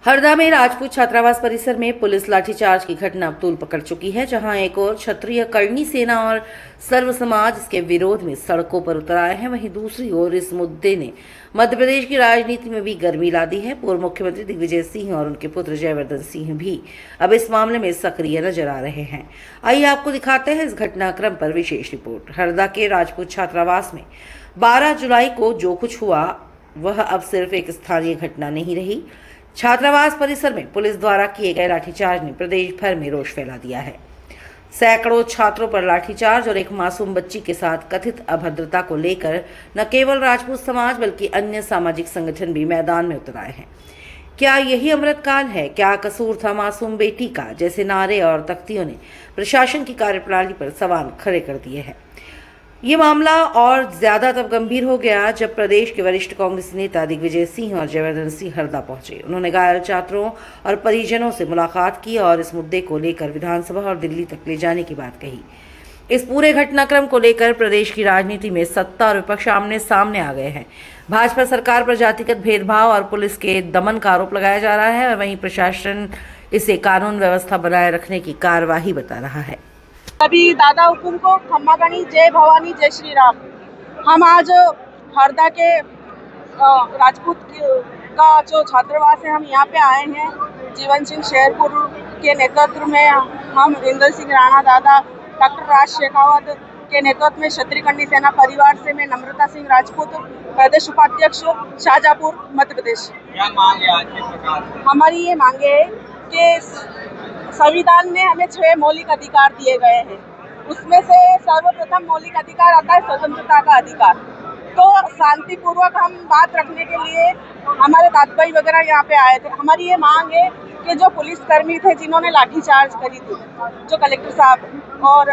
हरदा में राजपूत छात्रावास परिसर में पुलिस लाठीचार्ज की घटना अब तूल पकड़ चुकी है, जहां एक और क्षत्रिय करणी सेना और सर्व समाज इसके विरोध में सड़कों पर उतर आए हैं। वहीं दूसरी ओर इस मुद्दे ने मध्य प्रदेश की राजनीति में भी गर्मी ला दी है। पूर्व मुख्यमंत्री दिग्विजय सिंह और उनके पुत्र जयवर्धन सिंह भी अब इस मामले में सक्रिय नजर आ रहे हैं। आइए आपको दिखाते हैं इस घटनाक्रम पर विशेष रिपोर्ट। हरदा के राजपूत छात्रावास में 12 जुलाई को जो कुछ हुआ वह अब सिर्फ एक स्थानीय घटना नहीं रही। छात्रावास परिसर में पुलिस द्वारा किए गए लाठीचार्ज ने प्रदेश भर में रोष फैला दिया है। सैकड़ों छात्रों पर लाठीचार्ज और एक मासूम बच्ची के साथ कथित अभद्रता को लेकर न केवल राजपूत समाज बल्कि अन्य सामाजिक संगठन भी मैदान में उतर आए हैं। क्या यही अमृतकाल है? क्या कसूर था मासूम बेटी का? जैसे नारे और तख्तियों ने प्रशासन की कार्यप्रणाली पर सवाल खड़े कर दिए हैं। ये मामला और ज्यादा तब गंभीर हो गया जब प्रदेश के वरिष्ठ कांग्रेस नेता दिग्विजय सिंह और जयवर्धन सिंह हरदा पहुंचे। उन्होंने घायल छात्रों और परिजनों से मुलाकात की और इस मुद्दे को लेकर विधानसभा और दिल्ली तक ले जाने की बात कही। इस पूरे घटनाक्रम को लेकर प्रदेश की राजनीति में सत्ता और विपक्ष आमने सामने आ गए हैं। भाजपा सरकार पर जातिगत भेदभाव और पुलिस के दमन का आरोप लगाया जा रहा है, वहीं प्रशासन इसे कानून व्यवस्था बनाए रखने की कार्यवाही बता रहा है। सभी दादा हुकुम को खम्मा गणी, जय भवानी, जय श्री राम। हम आज हरदा के राजपूत का जो छात्रावास है, हम यहाँ पे आए हैं। जीवन सिंह शेरपुर के नेतृत्व में हम इंदल सिंह राणा दादा, डॉक्टर राज शेखावत के नेतृत्व में क्षत्रिय करणी सेना परिवार से मैं नम्रता सिंह राजपूत, प्रदेश उपाध्यक्ष शाहजहाँपुर, मध्य प्रदेश। क्या मांग है आज के प्रकार? हमारी ये मांगे है कि संविधान में हमें 6 मौलिक अधिकार दिए गए हैं। उसमें से सर्वप्रथम मौलिक अधिकार आता है स्वतंत्रता का अधिकार। तो शांतिपूर्वक हम बात रखने के लिए हमारे दादा भाई वगैरह यहाँ पे आए थे। हमारी ये मांग है कि जो पुलिसकर्मी थे जिन्होंने लाठीचार्ज करी थी, जो कलेक्टर साहब और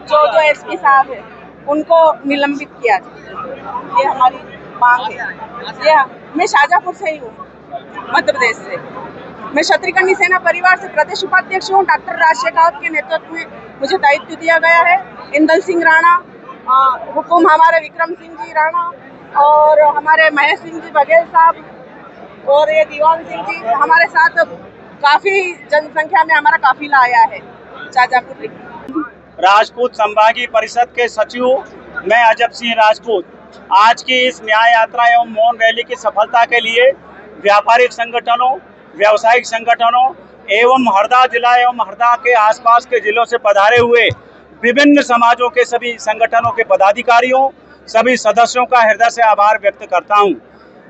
जो एसपी साहब है, उनको निलंबित किया जाए। ये हमारी मांग है। ये मैं शाहजहाँपुर से ही हूँ, मध्य प्रदेश से। मैं क्षत्रिय करणी सेना परिवार से प्रदेश उपाध्यक्ष हूँ। डॉक्टर राज शेखावत के नेतृत्व में मुझे दायित्व दिया गया है। इंदल सिंह राणा हुकुम, हमारे विक्रम सिंह जी राणा और हमारे महेश सिंह जी बघेल साहब और ये दीवान सिंह जी हमारे साथ काफी जनसंख्या में हमारा काफिला आया है। शाहजहाँपुर राजपूत संभागीय परिषद के सचिव मैं अजब सिंह राजपूत आज की इस न्याय यात्रा एवं मौन रैली की सफलता के लिए व्यापारिक संगठनों, व्यावसायिक संगठनों एवं हरदा जिला एवं हरदा के आसपास के जिलों से पधारे हुए विभिन्न समाजों के सभी संगठनों के पदाधिकारियों, सभी सदस्यों का हृदय से आभार व्यक्त करता हूं।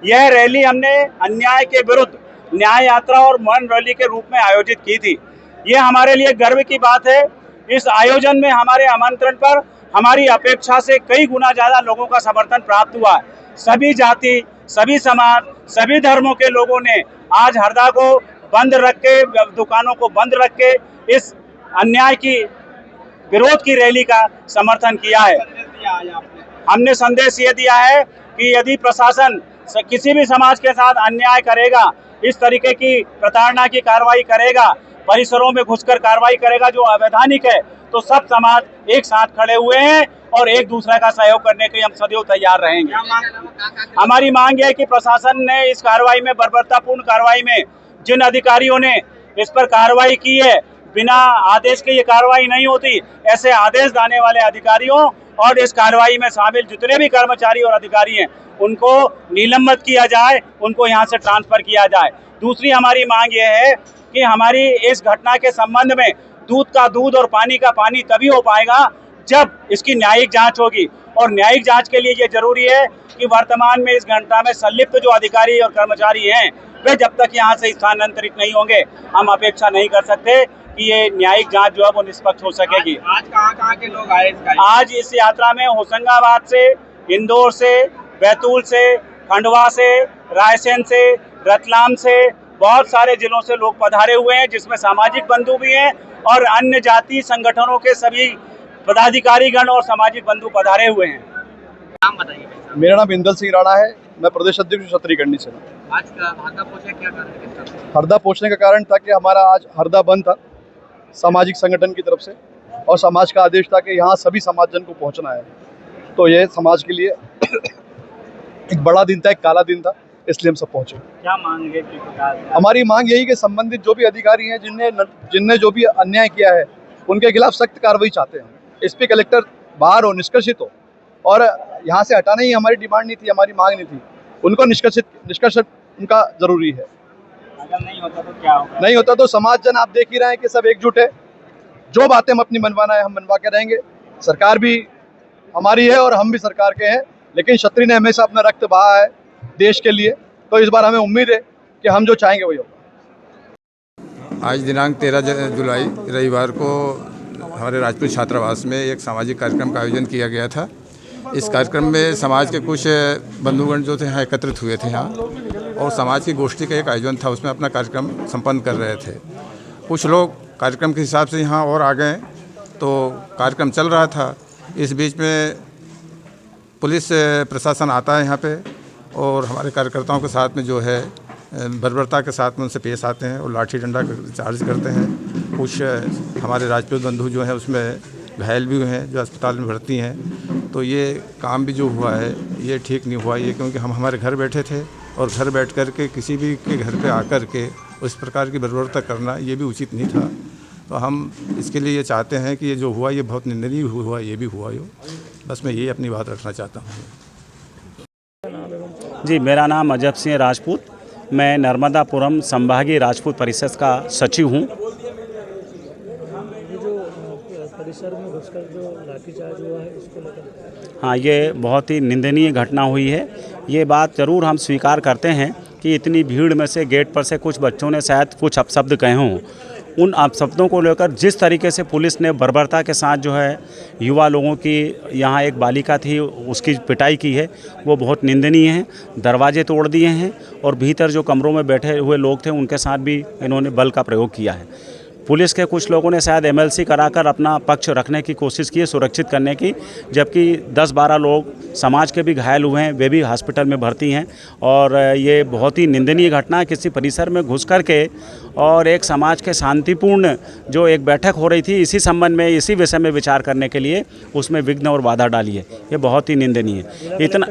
यह रैली हमने अन्याय के विरुद्ध न्याय यात्रा और मौन रैली के रूप में आयोजित की थी। यह हमारे लिए गर्व की बात है। इस आयोजन में हमारे आमंत्रण पर हमारी अपेक्षा से कई गुना ज्यादा लोगों का समर्थन प्राप्त हुआ। सभी जाति, सभी समाज, सभी धर्मों के लोगों ने आज हरदा को बंद रख के, दुकानों को बंद रख के इस अन्याय की विरोध की रैली का समर्थन किया है। हमने संदेश ये दिया है कि यदि प्रशासन किसी भी समाज के साथ अन्याय करेगा, इस तरीके की प्रताड़ना की कार्रवाई करेगा, परिसरों में घुसकर कार्रवाई करेगा जो अवैधानिक है, तो सब समाज एक साथ खड़े हुए हैं और एक दूसरे का सहयोग करने के लिए हम सदैव तैयार रहेंगे। हमारी मांग है कि प्रशासन ने इस कार्रवाई में, बर्बरतापूर्ण कार्रवाई में, जिन अधिकारियों ने इस पर कार्रवाई की है, बिना आदेश के ये कार्रवाई नहीं होती। ऐसे आदेश देने वाले अधिकारियों और इस कार्रवाई में शामिल जितने भी कर्मचारी और अधिकारी हैं, उनको निलंबित किया जाए, उनको यहाँ से ट्रांसफर किया जाए। दूसरी हमारी मांग ये है कि हमारी इस घटना के संबंध में दूध का दूध और पानी का पानी तभी हो पाएगा जब इसकी न्यायिक जांच होगी। और न्यायिक जांच के लिए ये जरूरी है कि वर्तमान में इस घटना में संलिप्त जो अधिकारी और कर्मचारी हैं, वे जब तक यहाँ से स्थानांतरित नहीं होंगे, हम अपेक्षा नहीं कर सकते कि ये न्यायिक जांच जो है वो निष्पक्ष हो सकेगी। आज कहाँ के लोग आए? आज इस यात्रा में होशंगाबाद से, इंदौर से, बैतूल से, खंडवा से, रायसेन से, रतलाम से, बहुत सारे जिलों से लोग पधारे हुए हैं, जिसमें सामाजिक बंधु भी हैं और अन्य जाति संगठनों के सभी पदाधिकारीगण और सामाजिक बंधु पधारे हुए हैं। नाम बताइए। मेरा नाम इंदल सिंह राणा है। मैं प्रदेश अध्यक्ष क्षत्रिय करणी सेना। आज का हरदा पहुंचे, क्या कारण है? हरदा पहुंचने का कारण था कि हमारा आज हरदा बंद था सामाजिक संगठन की तरफ से, और समाज का आदेश था कि यहाँ सभी समाजजन को पहुँचना है। तो ये समाज के लिए एक बड़ा दिन था, एक काला दिन था। इसलिए हम सब पहुँचे। क्या मांग है किस प्रकार से? हमारी मांग यही कि संबंधित जो भी अधिकारी हैं जिनने जो भी अन्याय किया है उनके खिलाफ सख्त कार्रवाई चाहते हैं। एसपी कलेक्टर बाहर हो, निष्कासित हो, और यहाँ से हटाना ही हमारी डिमांड नहीं थी, हमारी मांग नहीं थी। उनको निष्कासित उनका जरूरी है। अगर नहीं होता तो क्या होगा? नहीं होता तो समाज जन आप देख ही रहे हैं कि सब एकजुट है। जो बातें हम अपनी मनवाना है हम मनवा के रहेंगे। सरकार भी हमारी है और हम भी सरकार के हैं, लेकिन क्षत्रिय ने हमेशा अपना रक्त बहा है देश के लिए, तो इस बार हमें उम्मीद है कि हम जो चाहेंगे वही होगा। आज दिनांक 13 जुलाई रविवार को हमारे राजपूत छात्रावास में एक सामाजिक कार्यक्रम का आयोजन किया गया था। इस कार्यक्रम में समाज के कुछ बंधुगण जो थे यहाँ एकत्रित हुए थे यहाँ, और समाज की गोष्ठी का एक आयोजन था, उसमें अपना कार्यक्रम संपन्न कर रहे थे। कुछ लोग कार्यक्रम के हिसाब से यहाँ और आ गए, तो कार्यक्रम चल रहा था। इस बीच में पुलिस प्रशासन आता है यहाँ पे, और हमारे कार्यकर्ताओं के साथ में जो है बर्बरता के साथ में उनसे पेश आते हैं और लाठी डंडा चार्ज करते हैं। कुछ हमारे राजपूत बंधु जो हैं उसमें घायल भी हुए हैं, जो अस्पताल में भर्ती हैं। तो ये काम भी जो हुआ है ये ठीक नहीं हुआ, ये क्योंकि हम हमारे घर बैठे थे, और घर बैठ कर के किसी भी के घर पे आकर के उस प्रकार की बर्बरता करना ये भी उचित नहीं था। तो हम इसके लिए ये चाहते हैं कि ये जो हुआ ये बहुत निंदनीय हुआ, ये भी हुआ हो। बस मैं ये अपनी बात रखना चाहता हूँ। जी, मेरा नाम अजब सिंह राजपूत, मैं नर्मदापुरम संभागीय राजपूत परिषद का सचिव हूँ। परिसर में घुसकर जो लाठीचार्ज हुआ है उसको लेकर, हाँ, ये बहुत ही निंदनीय घटना हुई है। ये बात ज़रूर हम स्वीकार करते हैं कि इतनी भीड़ में से गेट पर से कुछ बच्चों ने शायद कुछ अपशब्द कहे हों। उन अपशब्दों को लेकर जिस तरीके से पुलिस ने बर्बरता के साथ जो है युवा लोगों की, यहाँ एक बालिका थी उसकी पिटाई की है, वो बहुत निंदनीय है। दरवाजे तोड़ दिए हैं और भीतर जो कमरों में बैठे हुए लोग थे उनके साथ भी इन्होंने बल का प्रयोग किया है। पुलिस के कुछ लोगों ने शायद एमएलसी कराकर अपना पक्ष रखने की कोशिश की है, सुरक्षित करने की, जबकि 10-12 लोग समाज के भी घायल हुए हैं, वे भी हॉस्पिटल में भर्ती हैं। और ये बहुत ही निंदनीय घटना है, किसी परिसर में घुस कर के और एक समाज के शांतिपूर्ण जो एक बैठक हो रही थी इसी संबंध में, इसी विषय में विचार करने के लिए, उसमें विघ्न और बाधा डाली है। ये बहुत ही निंदनीय है। इतना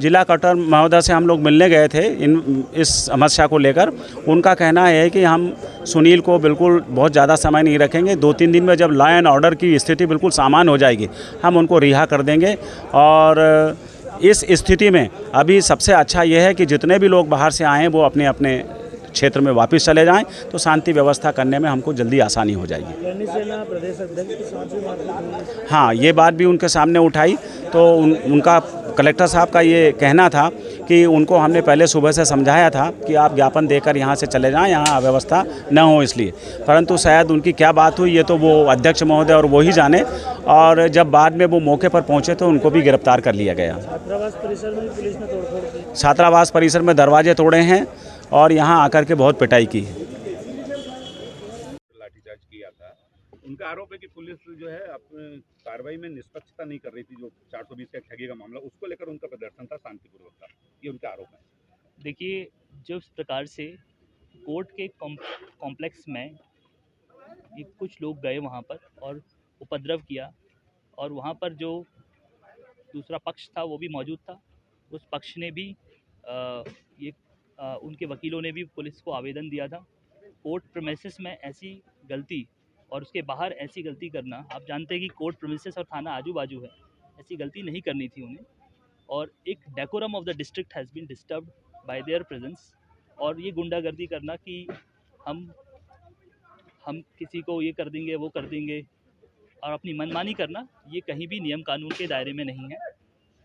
जिला कलेक्टर महोदय से हम लोग मिलने गए थे इस समस्या को लेकर। उनका कहना है कि हम सुनील को बिल्कुल बहुत ज़्यादा समय नहीं रखेंगे, 2-3 दिन में जब लॉ एंड ऑर्डर की स्थिति बिल्कुल सामान्य हो जाएगी हम उनको रिहा कर देंगे। और इस स्थिति में अभी सबसे अच्छा यह है कि जितने भी लोग बाहर से आए हैं वो अपने अपने क्षेत्र में वापस चले जाएं, तो शांति व्यवस्था करने में हमको जल्दी आसानी हो जाएगी। प्रदेश अध्यक्ष के साथ भी मारपीट हुई। हाँ, ये बात भी उनके सामने उठाई, तो उनका कलेक्टर साहब का ये कहना था कि उनको हमने पहले सुबह से समझाया था कि आप ज्ञापन देकर यहाँ से चले जाएं, यहाँ अव्यवस्था न हो इसलिए, परंतु शायद उनकी क्या बात हुई ये तो वो अध्यक्ष महोदय और वो ही जाने। और जब बाद में वो मौके पर पहुँचे तो उनको भी गिरफ्तार कर लिया गया। छात्रावास परिसर में पुलिस ने तोड़फोड़ की। छात्रावास परिसर में दरवाजे तोड़े हैं और यहाँ आकर के बहुत पिटाई की है। लाठीचार्ज किया था। उनका आरोप है कि पुलिस जो है अपनी कार्रवाई में निष्पक्षता नहीं कर रही थी। जो 420 का ठगी का मामला, उसको लेकर उनका प्रदर्शन था शांतिपूर्वक का, ये उनका आरोप है। देखिए, जिस प्रकार से कोर्ट के कॉम्प्लेक्स में ये कुछ लोग गए वहाँ पर और उपद्रव किया, और वहाँ पर जो दूसरा पक्ष था वो भी मौजूद था। उस पक्ष ने भी उनके वकीलों ने भी पुलिस को आवेदन दिया था। कोर्ट प्रेमिसेस में ऐसी गलती और उसके बाहर ऐसी गलती करना, आप जानते हैं कि कोर्ट प्रेमिसेस और थाना आजू बाजू है, ऐसी गलती नहीं करनी थी उन्हें। और एक decorum of the district has been disturbed by their presence. और ये गुंडागर्दी करना कि हम किसी को ये कर देंगे वो कर देंगे और अपनी मनमानी करना, ये कहीं भी नियम कानून के दायरे में नहीं है।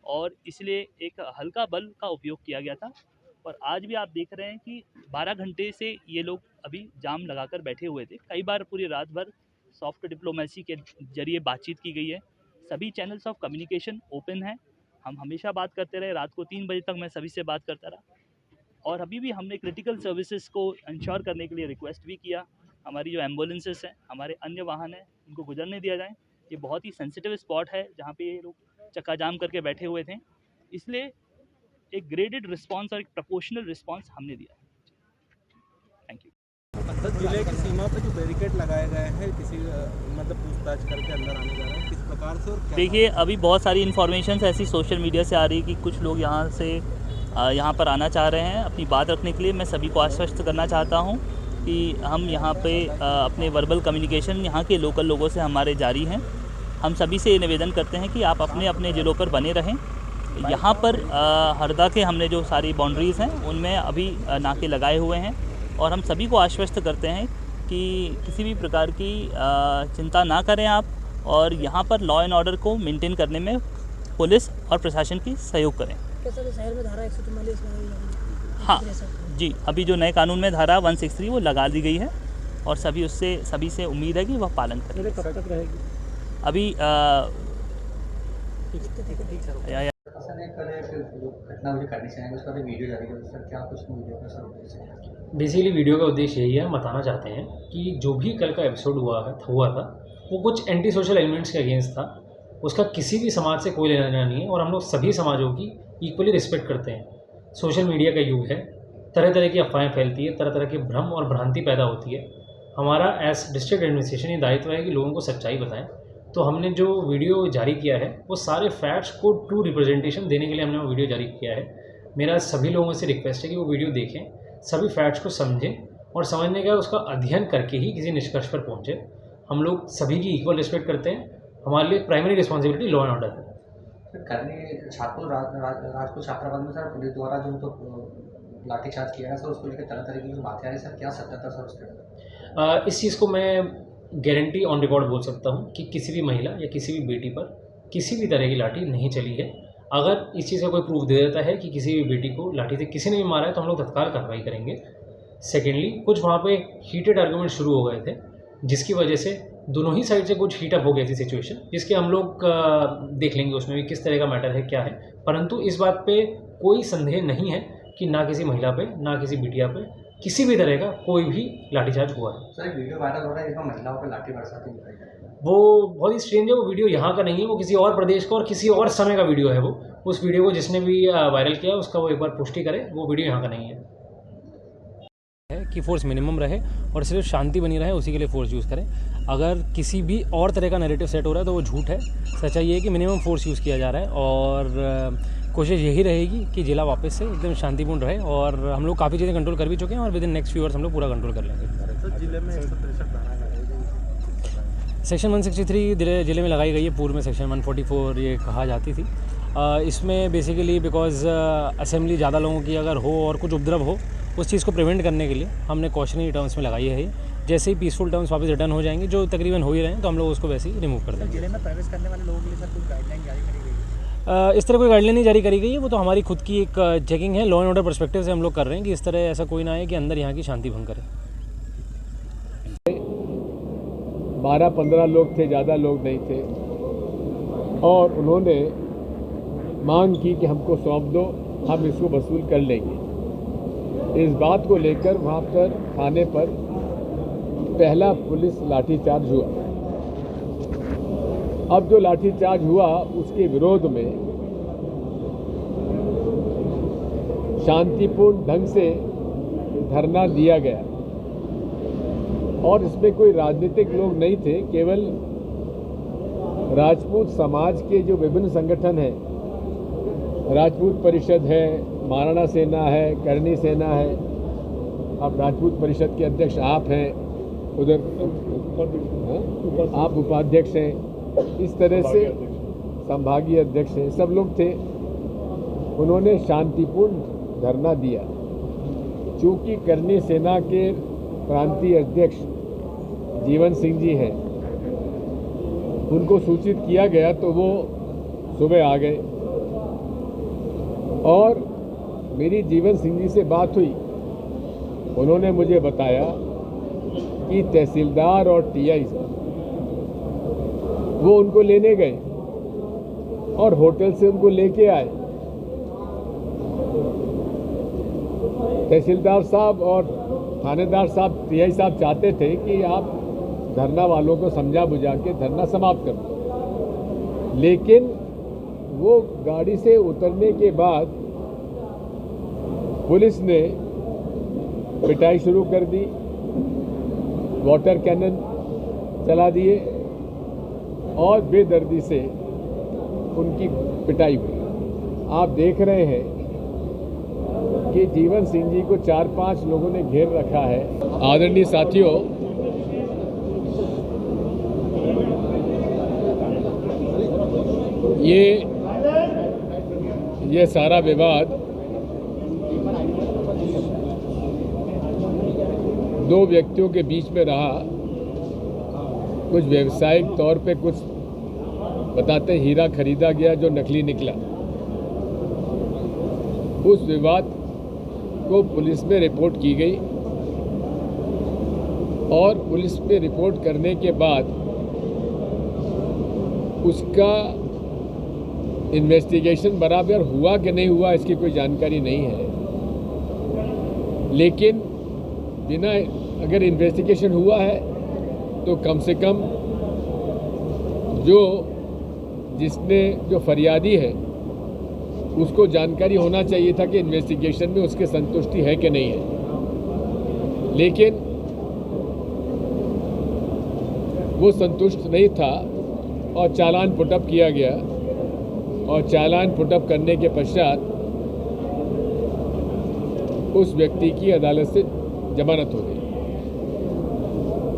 और इसलिए एक हल्का बल का उपयोग किया गया था। और आज भी आप देख रहे हैं कि 12 घंटे से ये लोग अभी जाम लगाकर बैठे हुए थे। कई बार पूरी रात भर सॉफ्ट डिप्लोमेसी के जरिए बातचीत की गई है। सभी चैनल्स ऑफ कम्युनिकेशन ओपन हैं। हम हमेशा बात करते रहे, रात को 3 बजे तक मैं सभी से बात करता रहा। और अभी भी हमने क्रिटिकल सर्विसेज को इंश्योर करने के लिए रिक्वेस्ट भी किया। हमारी जो एम्बुलेंसेस हैं, हमारे अन्य वाहन हैं, उनको गुजरने दिया जाए। ये बहुत ही सेंसिटिव स्पॉट है जहाँ पे ये लोग चक्का जाम करके बैठे हुए थे। इसलिए एक ग्रेडेड रिस्पांस और एक प्रोपोर्शनल रिस्पांस हमने दिया। Thank you. जिले की सीमा पर जो बैरिकेड लगाए गए हैं, किसी मतलब पूछताछ करके अंदर आने जा रहे हैं, किस प्रकार से? और देखिए, अभी बहुत सारी इन्फॉर्मेशन ऐसी सोशल मीडिया से आ रही है कि कुछ लोग यहाँ से यहाँ पर आना चाह रहे हैं अपनी बात रखने के लिए, मैं सभी को आश्वस्त करना चाहता हूँ कि हम यहाँ पे अपने वर्बल कम्युनिकेशन यहाँ के लोकल लोगों से हमारे जारी हैं। हम सभी से ये निवेदन करते हैं कि आप अपने अपने ज़िलों पर बने रहें। यहाँ पर हरदा के हमने जो सारी बाउंड्रीज़ हैं उनमें अभी नाके लगाए हुए हैं और हम सभी को आश्वस्त करते हैं कि किसी भी प्रकार की चिंता ना करें आप, और यहाँ पर लॉ एंड ऑर्डर को मेंटेन करने में पुलिस और प्रशासन की सहयोग करें। शहर में धारा 144 हाँ जी, अभी जो नए कानून में धारा 163 वो लगा दी गई है और सभी से उम्मीद है कि वह पालन करें। कब तक रहेगी? अभी बेसिकली वीडियो का उद्देश्य यही है, हम बताना चाहते हैं कि जो भी कल का एपिसोड हुआ था वो कुछ एंटी सोशल एलिमेंट्स के अगेंस्ट था। उसका किसी भी समाज से कोई लेना देना नहीं है और हम लोग सभी समाजों की इक्वली रिस्पेक्ट करते हैं। सोशल मीडिया का युग है, तरह तरह की अफवाहें फैलती है, तरह तरह के भ्रम और भ्रांति पैदा होती है। हमारा एज डिस्ट्रिक्ट एडमिनिस्ट्रेशन ये दायित्व है कि लोगों को सच्चाई बताएं। तो हमने जो वीडियो जारी किया है वो सारे फैक्ट्स को ट्रू रिप्रेजेंटेशन देने के लिए हमने वो वीडियो जारी किया है। मेरा सभी लोगों से रिक्वेस्ट है कि वो वीडियो देखें, सभी फैक्ट्स को समझें और समझने का उसका अध्ययन करके ही किसी निष्कर्ष पर पहुँचे। हम लोग सभी की इक्वल रिस्पेक्ट करते हैं। हमारे लिए primary responsibility law and order है। राजपूत छात्रावास में सर पुलिस द्वारा जो तो लाठीचार्ज किया है सर, उसको लेकर तरह तरह की जो बातें आ रही है सर, क्या सत्यता सर उसके? इस चीज़ को मैं गारंटी ऑन रिकॉर्ड बोल सकता हूँ कि किसी भी महिला या किसी भी बेटी पर किसी भी तरह की लाठी नहीं चली है। अगर इस चीज़ का कोई प्रूफ दे देता है कि किसी भी बेटी को लाठी से किसी ने भी मारा है तो हम लोग तत्काल कार्रवाई करेंगे। सेकेंडली, कुछ वहाँ पे हीटेड आर्गूमेंट शुरू हो गए थे जिसकी वजह से दोनों ही साइड से कुछ हीटअप हो गई थी सिचुएशन, जिसके हम लोग देख लेंगे उसमें भी किस तरह का मैटर है, क्या है। परंतु इस बात पे कोई संदेह नहीं है कि ना किसी महिला पे ना किसी बिटिया पे किसी भी तरह का कोई भी लाठीचार्ज हुआ है। सर एक वीडियो वायरल हो रहा है जिसमें महिलाओं पर लाठी बरसाती दिखाई दे रही है। वो बहुत ही स्ट्रेंज है। वो वीडियो यहाँ का नहीं है, वो किसी और प्रदेश का और किसी और समय का वीडियो है। वो उस वीडियो को जिसने भी वायरल किया उसका वो एक बार पुष्टि करे, वो वीडियो यहाँ का नहीं है। कि फोर्स मिनिमम रहे और सिर्फ शांति बनी रहे, उसी के लिए फोर्स यूज़ करें। अगर किसी भी और तरह का नैरेटिव सेट हो रहा है तो वो झूठ है। सच्चाई ये है कि मिनिमम फोर्स यूज़ किया जा रहा है और कोशिश यही रहेगी कि जिला वापस से एकदम शांतिपूर्ण रहे। और हम लोग काफ़ी चीज़ें कंट्रोल कर भी चुके हैं और with in next few hours हम लोग पूरा कंट्रोल कर लेंगे। सर जिले में 163 सेक्शन 163 जिले में लगाई गई है, पूर्व में सेक्शन 144 ये कहा जाती थी। इसमें बेसिकली बिकॉज असेंबली ज़्यादा लोगों की अगर हो और कुछ उपद्रव हो, उस चीज़ को प्रिवेंट करने के लिए हमने कॉशनरी टर्म्स में लगाई है। जैसे ही पीसफुल टर्म्स वापस रिटर्न हो जाएंगे, जो तकरीबन हो ही रहे हैं, तो हम लोग उसको वैसे ही रिमूव कर देंगे। जिले में प्रवेश करने वाले लोगों के लिए सर कोई गाइडलाइन जारी करी गई है? इस तरह कोई गाइडलाइन नहीं जारी करी गई है। वो तो हमारी खुद की एक चेकिंग है, लॉ एंड ऑर्डर पर्सपेक्टिव से हम लोग कर रहे हैं कि इस तरह ऐसा कोई ना है कि अंदर यहाँ की शांति भंग करे। 12-15 लोग थे, ज़्यादा लोग नहीं थे और उन्होंने मांग की कि हमको सौंप दो, हम इसको वसूल कर लेंगे। इस बात को लेकर वहाँ पर थाने पर पहला पुलिस लाठीचार्ज हुआ। अब जो लाठीचार्ज हुआ उसके विरोध में शांतिपूर्ण ढंग से धरना दिया गया और इसमें कोई राजनीतिक लोग नहीं थे, केवल राजपूत समाज के जो विभिन्न संगठन हैं, राजपूत परिषद है, महाराणा सेना है, करनी सेना है, अब राजपूत परिषद के अध्यक्ष आप हैं, उधर आप उपाध्यक्ष हैं, इस तरह से संभागीय अध्यक्ष हैं, सब लोग थे। उन्होंने शांतिपूर्ण धरना दिया। चूँकि करनी सेना के प्रांतीय अध्यक्ष जीवन सिंह जी हैं, उनको सूचित किया गया तो वो सुबह आ गए और मेरी जीवन सिंह जी से बात हुई। उन्होंने मुझे बताया कि तहसीलदार और टीआई वो उनको लेने गए और होटल से उनको लेके आए। तहसीलदार साहब और थानेदार साहब, टीआई साहब चाहते थे कि आप धरना वालों को समझा बुझा के धरना समाप्त कर दो, लेकिन वो गाड़ी से उतरने के बाद पुलिस ने पिटाई शुरू कर दी, वाटर कैनन चला दिए और बेदर्दी से उनकी पिटाई हुई। आप देख रहे हैं कि जीवन सिंह जी को 4-5 लोगों ने घेर रखा है। आदरणीय साथियों, ये सारा विवाद दो व्यक्तियों के बीच में रहा। कुछ व्यवसायिक तौर पे कुछ बताते हीरा खरीदा गया जो नकली निकला। उस विवाद को पुलिस में रिपोर्ट की गई और पुलिस में रिपोर्ट करने के बाद उसका इन्वेस्टिगेशन बराबर हुआ कि नहीं हुआ इसकी कोई जानकारी नहीं है, लेकिन बिना अगर इन्वेस्टिगेशन हुआ है तो कम से कम जो फरियादी है उसको जानकारी होना चाहिए था कि इन्वेस्टिगेशन में उसके संतुष्टि है कि नहीं है, लेकिन वो संतुष्ट नहीं था और चालान पुटअप किया गया और चालान पुटअप करने के पश्चात उस व्यक्ति की अदालत से जमानत हो गई।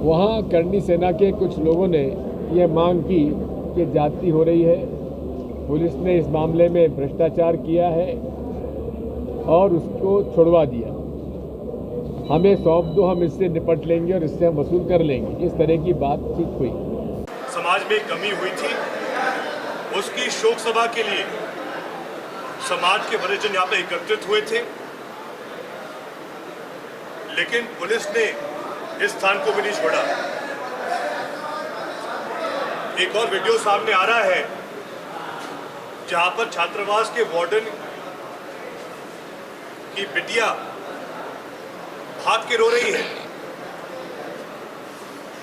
वहाँ करनी सेना के कुछ लोगों ने यह मांग की कि जाति हो रही है, पुलिस ने इस मामले में भ्रष्टाचार किया है और उसको छुड़वा दिया। हमें सौंप दो, हम इससे निपट लेंगे और इससे हम वसूल कर लेंगे। इस तरह की बातचीत हुई। समाज में कमी हुई थी, उसकी शोक सभा के लिए समाज के वरिष्ठ यहाँ पे एकत्रित हुए थे, लेकिन पुलिस ने इस स्थान को भी नहीं छोड़ा। एक और वीडियो सामने आ रहा है जहां पर छात्रावास के वार्डन की बिटिया भाग के रो रही है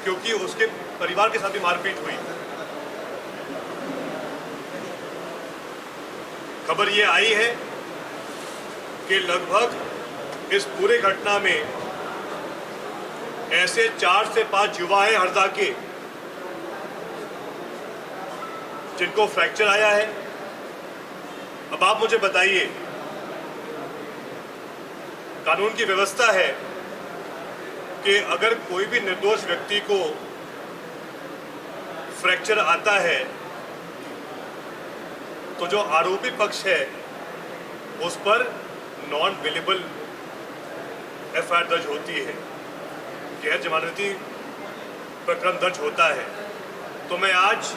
क्योंकि उसके परिवार के साथ भी मारपीट हुई। खबर ये आई है कि लगभग इस पूरे घटना में ऐसे 4 से 5 युवा हैं हरदा के जिनको फ्रैक्चर आया है। अब आप मुझे बताइए, कानून की व्यवस्था है कि अगर कोई भी निर्दोष व्यक्ति को फ्रैक्चर आता है तो जो आरोपी पक्ष है उस पर नॉन बेलेबल एफआईआर दर्ज होती है, गैर जमानती प्रकरण दर्ज होता है। तो मैं आज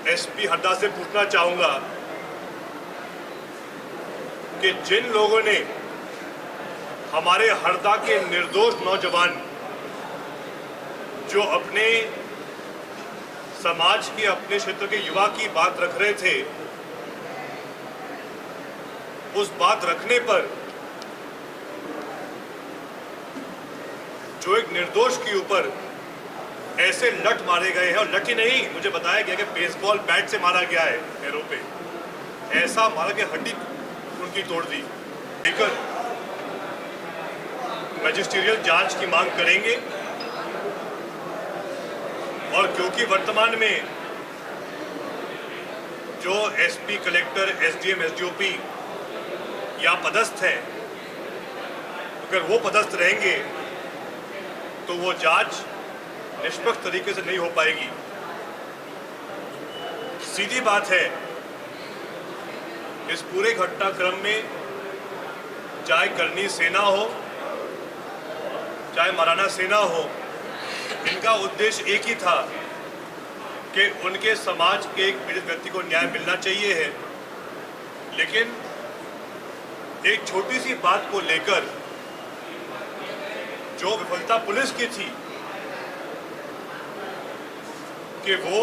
एसपी हरदा से पूछना चाहूंगा कि जिन लोगों ने हमारे हरदा के निर्दोष नौजवान जो अपने समाज के, अपने क्षेत्र के युवा की बात रख रहे थे, उस बात रखने पर जो एक निर्दोष के ऊपर ऐसे लठ मारे गए हैं, और लठ ही नहीं, मुझे बताया गया कि बेसबॉल बैट से मारा गया है पैरों पे, ऐसा मारा कि हड्डी उनकी तोड़ दी। लेकर मैजिस्ट्रियल जांच की मांग करेंगे और क्योंकि वर्तमान में जो एसपी, कलेक्टर, एसडीएम, एसडीओपी या पदस्थ है, अगर वो पदस्थ रहेंगे तो वो जांच निष्पक्ष तरीके से नहीं हो पाएगी। सीधी बात है, इस पूरे घटनाक्रम में चाहे करनी सेना हो, चाहे महाराणा सेना हो, इनका उद्देश्य एक ही था कि उनके समाज के एक पीड़ित व्यक्ति को न्याय मिलना चाहिए है। लेकिन एक छोटी सी बात को लेकर जो विफलता पुलिस की थी कि वो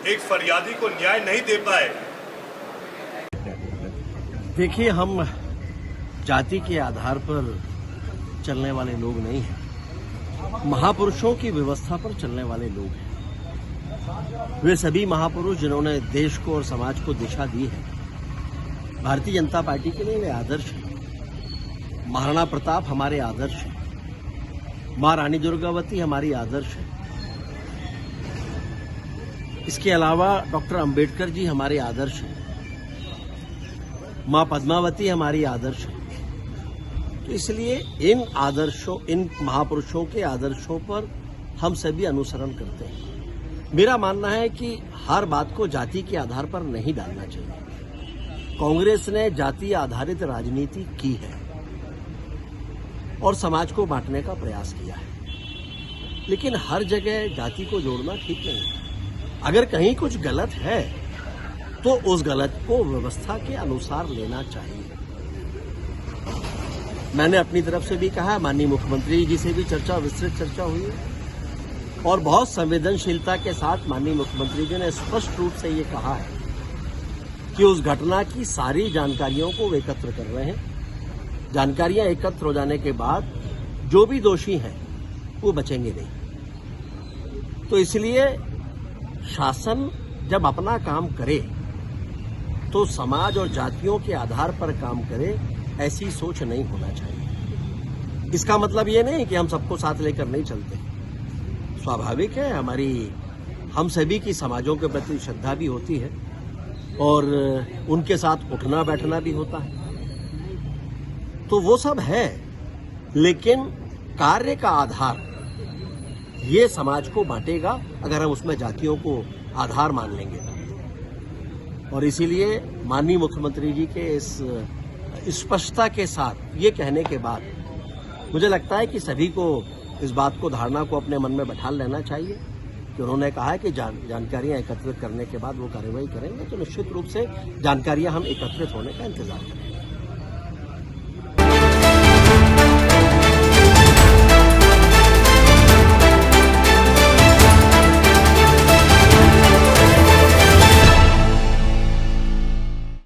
एक फरियादी को न्याय नहीं दे पाए। देखिए, हम जाति के आधार पर चलने वाले लोग नहीं हैं, महापुरुषों की व्यवस्था पर चलने वाले लोग हैं। वे सभी महापुरुष जिन्होंने देश को और समाज को दिशा दी है, भारतीय जनता पार्टी के लिए वे आदर्श हैं। महाराणा प्रताप हमारे आदर्श हैं, मां रानी दुर्गावती हमारी आदर्श है। इसके अलावा डॉक्टर अंबेडकर जी हमारे आदर्श हैं। माँ पद्मावती हमारी आदर्श है। तो इसलिए इन महापुरुषों के आदर्शों पर हम सभी अनुसरण करते हैं। मेरा मानना है कि हर बात को जाति के आधार पर नहीं डालना चाहिए। कांग्रेस ने जाति आधारित राजनीति की है और समाज को बांटने का प्रयास किया है, लेकिन हर जगह जाति को जोड़ना ठीक नहीं है। अगर कहीं कुछ गलत है तो उस गलत को व्यवस्था के अनुसार लेना चाहिए। मैंने अपनी तरफ से भी कहा, माननीय मुख्यमंत्री जी से भी विस्तृत चर्चा हुई है और बहुत संवेदनशीलता के साथ माननीय मुख्यमंत्री जी ने स्पष्ट रूप से ये कहा है कि उस घटना की सारी जानकारियों को वे एकत्र कर रहे हैं। जानकारियां एकत्र हो जाने के बाद जो भी दोषी हैं वो बचेंगे नहीं। तो इसलिए शासन जब अपना काम करे तो समाज और जातियों के आधार पर काम करे, ऐसी सोच नहीं होना चाहिए। इसका मतलब ये नहीं कि हम सबको साथ लेकर नहीं चलते। स्वाभाविक है, हम सभी की समाजों के प्रति श्रद्धा भी होती है और उनके साथ उठना बैठना भी होता है, तो वो सब है, लेकिन कार्य का आधार ये समाज को बांटेगा अगर हम उसमें जातियों को आधार मान लेंगे। और इसीलिए माननीय मुख्यमंत्री जी के इस स्पष्टता के साथ ये कहने के बाद मुझे लगता है कि सभी को इस बात को, धारणा को अपने मन में बैठा लेना चाहिए कि उन्होंने कहा है कि जानकारियां एकत्रित करने के बाद वो कार्रवाई करेंगे। तो निश्चित रूप से जानकारियां हम एकत्रित होने का इंतजार करेंगे।